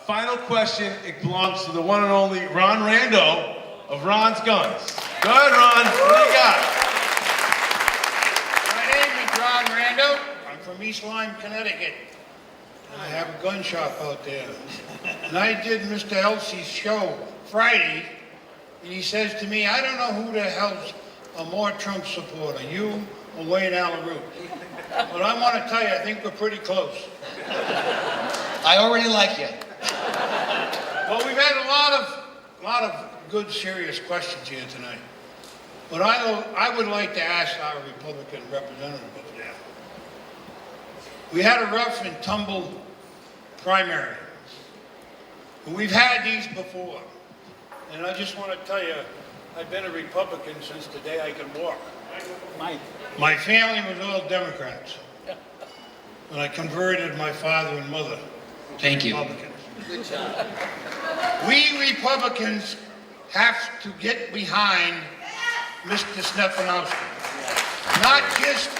Final question, it belongs to the one and only Ron Rando of Ron's Guns. Go ahead, Ron. What do you got? My name is Ron Rando. I'm from East Lyme, Connecticut. I have a gun shop out there. And I did Mr. Elci's show Friday, and he says to me, I don't know who the hell's a more Trump supporter, you or Wayne Allyn. But I want to tell you, I think we're pretty close. I already like you. Well, we've had a lot of good, serious questions here tonight. But I would like to ask our Republican representative up there. We had a rough and tumble primary. We've had these before. And I just want to tell you, I've been a Republican since the day I could walk. My family was all Democrats. And I converted my father and mother to Republicans. Good job. We Republicans have to get behind Mr. Stefanowski. Not just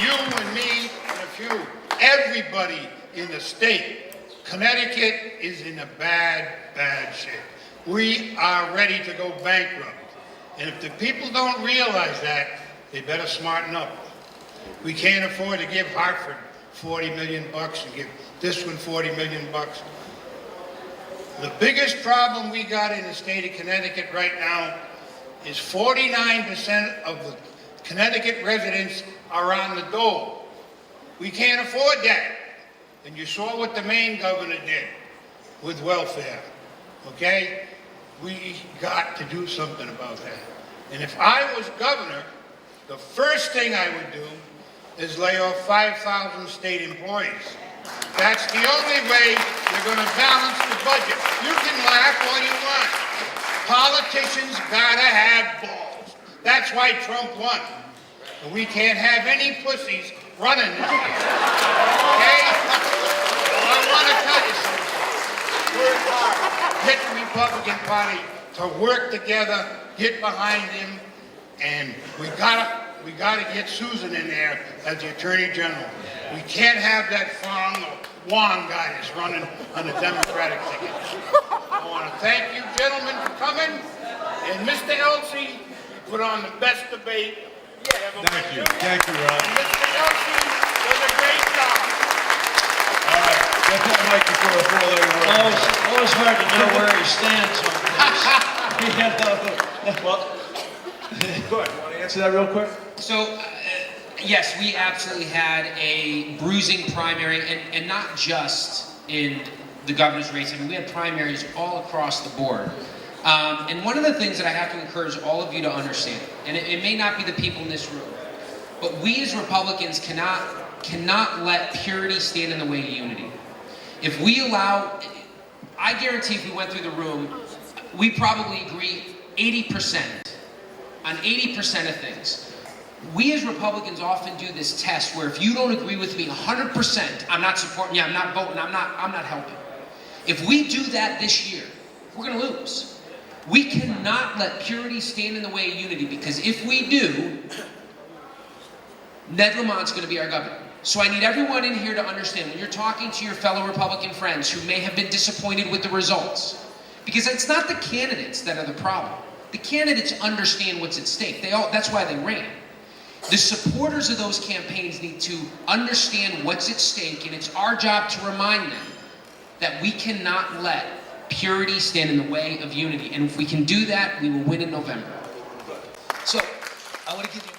you and me and a few. Everybody in the state. Connecticut is in a bad, bad shape. We are ready to go bankrupt. And if the people don't realize that, they better smarten up. We can't afford to give Hartford $40 million and give this one $40 million. The biggest problem we got in the state of Connecticut right now is 49% of the Connecticut residents are on the dole. We can't afford that. And you saw what the Maine governor did with welfare, okay? We got to do something about that. And if I was governor, the first thing I would do is lay off 5,000 state employees. That's the only way you're going to balance the budget. You can laugh all you want. Politicians gotta have balls. That's why Trump won. And we can't have any pussies running this year. Okay? Well, I want to tell you something. Work hard. Get the Republican Party to work together, get behind him, and we gotta get Susan in there as the Attorney General. We can't have that Fong or Wong guy that's running on the Democratic ticket. I want to thank you gentlemen for coming, and Mr. Elci, you put on the best debate we ever went to. Thank you, Ron. And Mr. Elci does a great job. All right, get that mic before a four-letter word. Always hard to know where he stands on things. Well, go ahead. You want to answer that real quick? So, yes, we absolutely had a bruising primary, and not just in the governor's race. I mean, we had primaries all across the board. And one of the things that I have to encourage all of you to understand, and it may not be the people in this room, but we as Republicans cannot let purity stand in the way of unity. If we allow, I guarantee if we went through the room, we probably agree 80% on 80% of things. We as Republicans often do this test where if you don't agree with me 100%, I'm not supporting you, I'm not voting, I'm not helping. If we do that this year, we're going to lose. We cannot let purity stand in the way of unity, because if we do, Ned Lamont's going to be our governor. So I need everyone in here to understand, when you're talking to your fellow Republican friends who may have been disappointed with the results, because it's not the candidates that are the problem. The candidates understand what's at stake. That's why they ran. The supporters of those campaigns need to understand what's at stake, and it's our job to remind them that we cannot let purity stand in the way of unity. And if we can do that, we will win in November. So, I want to give you